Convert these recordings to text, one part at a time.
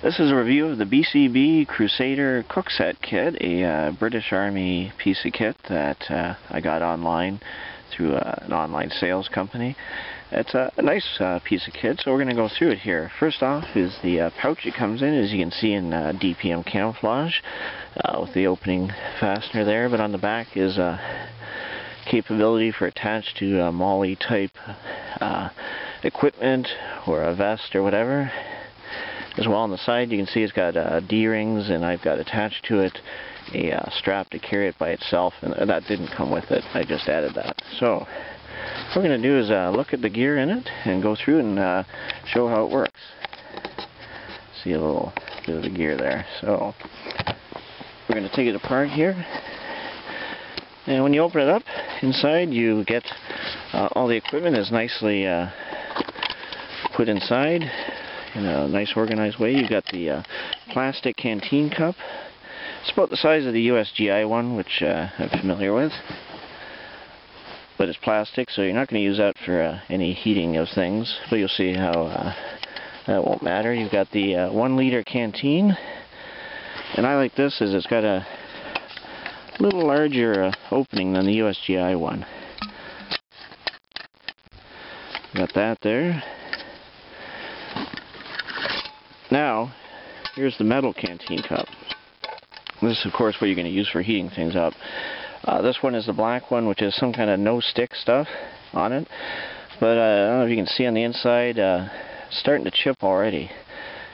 This is a review of the BCB Crusader Cookset kit, a British Army piece of kit that I got online through an online sales company. It's a nice piece of kit, so we're going to go through it here. First off is the pouch it comes in, as you can see in DPM camouflage, with the opening fastener there, but on the back is capability for attached to MOLLE type equipment or a vest or whatever. As well on the side you can see it's got D-rings, and I've got attached to it a strap to carry it by itself, and that didn't come with it. I just added that. So what we're going to do is look at the gear in it and go through and show how it works. See a little bit of the gear there. So we're going to take it apart here, and when you open it up inside you get all the equipment is nicely put inside in a nice organized way. You've got the plastic canteen cup. It's about the size of the USGI one, which I'm familiar with, but it's plastic, so you're not going to use that for any heating of things, but you'll see how that won't matter. You've got the 1 liter canteen, and I like this as it's got a little larger opening than the USGI one. Got that there. Now, here's the metal canteen cup. This is, of course, what you're going to use for heating things up. This one is the black one, which is some kind of no-stick stuff on it. But I don't know if you can see on the inside, it's starting to chip already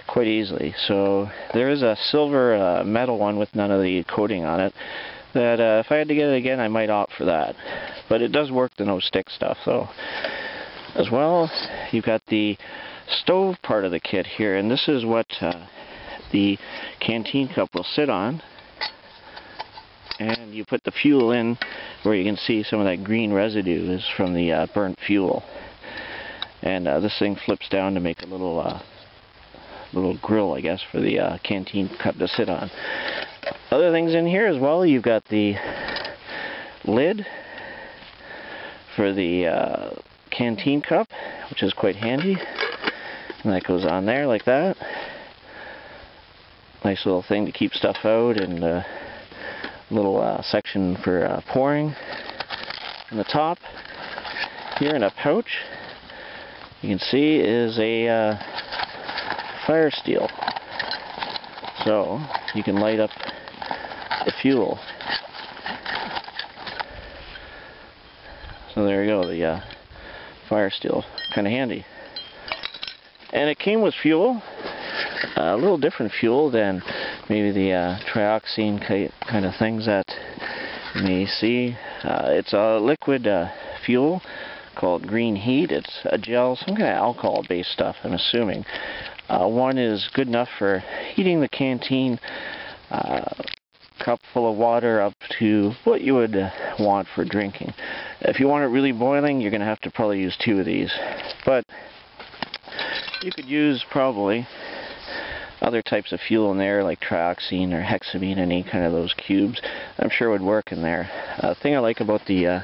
quite easily. So there is a silver metal one with none of the coating on it that if I had to get it again, I might opt for that. But it does work, the no-stick stuff, though. As well, you've got the stove part of the kit here, and this is what the canteen cup will sit on, and you put the fuel in where you can see some of that green residue is from the burnt fuel, and this thing flips down to make a little grill, I guess, for the canteen cup to sit on. Other things in here as well, you've got the lid for the canteen cup, which is quite handy. And that goes on there like that. Nice little thing to keep stuff out, and a little section for pouring. On the top here in a pouch you can see is a fire steel, so you can light up the fuel. So there you go, the fire steel, kind of handy. And it came with fuel, a little different fuel than maybe the trioxane kind of things that you may see. It's a liquid fuel called green heat. It's a gel, some kind of alcohol-based stuff, I'm assuming. One is good enough for heating the canteen cup full of water up to what you would want for drinking. If you want it really boiling, you're going to have to probably use 2 of these. But you could use probably other types of fuel in there, like trioxane or hexamine, any kind of those cubes. I'm sure would work in there. The thing I like about the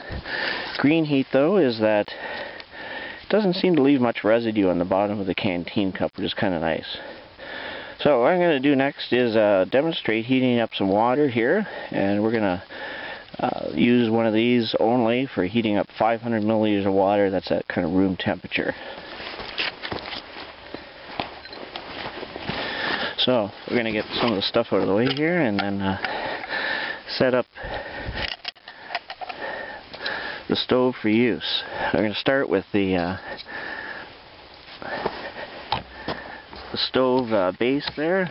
green heat, though, is that it doesn't seem to leave much residue on the bottom of the canteen cup, which is kind of nice. So what I'm going to do next is demonstrate heating up some water here, and we're going to use one of these only for heating up 500 milliliters of water. That's at kind of room temperature. So we're going to get some of the stuff out of the way here, and then set up the stove for use. We're going to start with the stove base there.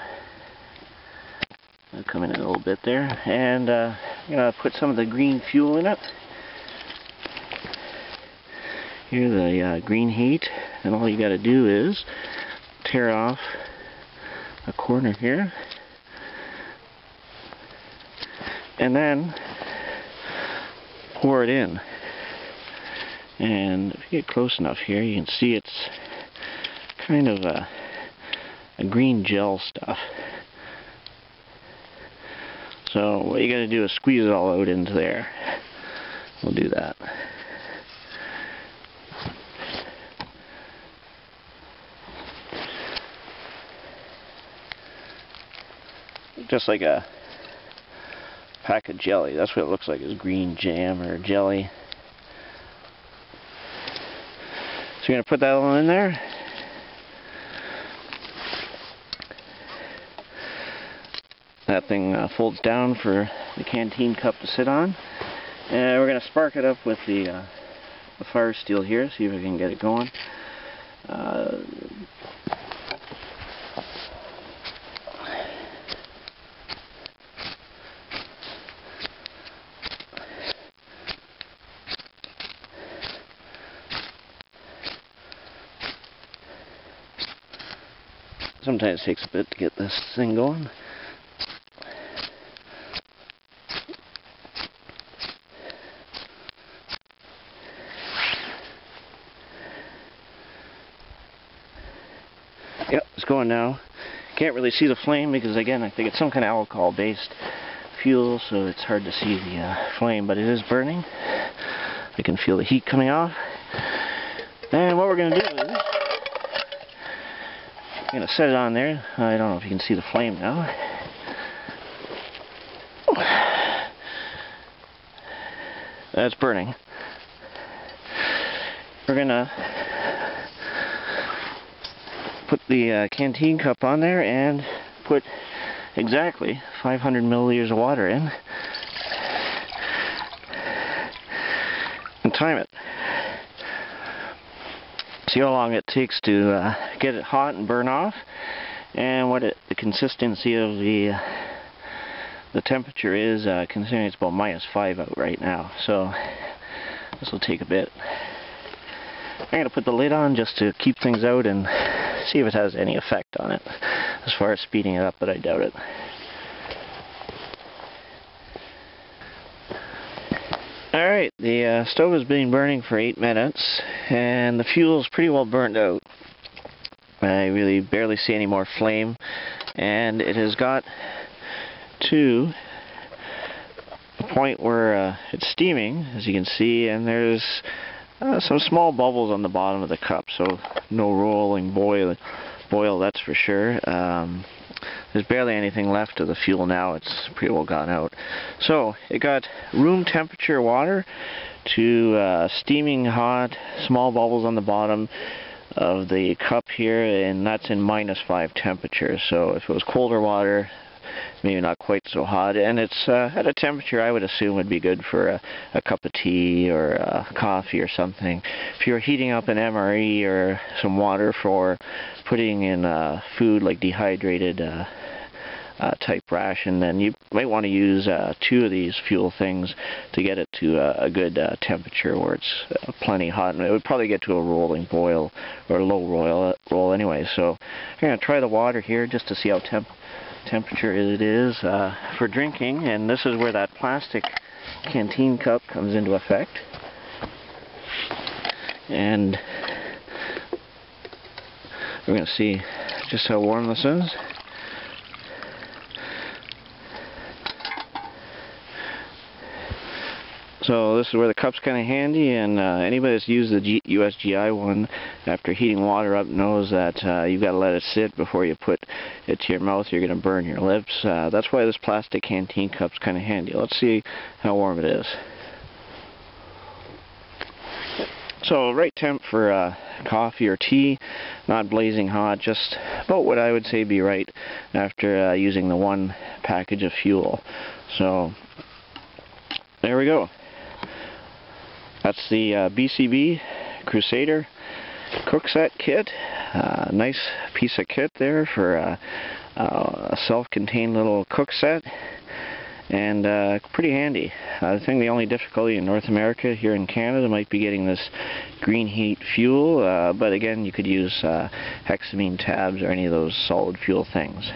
I'll come in a little bit there, and I'm going to put some of the green fuel in it. Here, the green heat, and all you got to do is tear off a corner here, and then pour it in. And if you get close enough here, you can see it's kind of a green gel stuff. So what you got to do is squeeze it all out into there. We'll do that. just like a pack of jelly. That's what it looks like, is green jam or jelly. So you're going to put that one in there. That thing folds down for the canteen cup to sit on. And we're going to spark it up with the fire steel here, see if we can get it going. Sometimes it takes a bit to get this thing going. Yep, it's going now. Can't really see the flame because, again, I think it's some kind of alcohol-based fuel, so it's hard to see the flame, but it is burning. I can feel the heat coming off. And what we're going to do is I'm going to set it on there. I don't know if you can see the flame now. That's burning. We're going to put the canteen cup on there and put exactly 500 milliliters of water in and time it. See how long it takes to get it hot and burn off, and what the consistency of the temperature is, considering it's about -5 out right now. So this will take a bit. I'm going to put the lid on just to keep things out and see if it has any effect on it as far as speeding it up, but I doubt it. Alright, the stove has been burning for 8 minutes and the fuel is pretty well burned out. I really barely see any more flame, and it has got to a point where it's steaming, as you can see, and there's some small bubbles on the bottom of the cup, so no rolling boil, that's for sure. There's barely anything left of the fuel now. It's pretty well gone out. So it got room temperature water to steaming hot, small bubbles on the bottom of the cup here, and that's in -5 temperature. So if it was colder water, maybe not quite so hot, and it's at a temperature I would assume would be good for a cup of tea or coffee or something. If you're heating up an MRE or some water for putting in food like dehydrated type ration, then you might want to use 2 of these fuel things to get it to a good temperature where it's plenty hot, and it would probably get to a rolling boil or a low roll anyway. So I'm going to try the water here just to see how temperature it is for drinking, and this is where that plastic canteen cup comes into effect. And we're going to see just how warm this is. So this is where the cup's kind of handy, and anybody that's used the USGI one after heating water up knows that you've got to let it sit before you put it to your mouth. You're going to burn your lips. That's why this plastic canteen cup's kind of handy. Let's see how warm it is. So right temp for coffee or tea, not blazing hot, just about what I would say be right after using the 1 package of fuel. So there we go. That's the BCB Crusader Cookset kit. Nice piece of kit there for a self-contained little cook set, and pretty handy. I think the only difficulty in North America, here in Canada, might be getting this green heat fuel, but again, you could use hexamine tabs or any of those solid fuel things.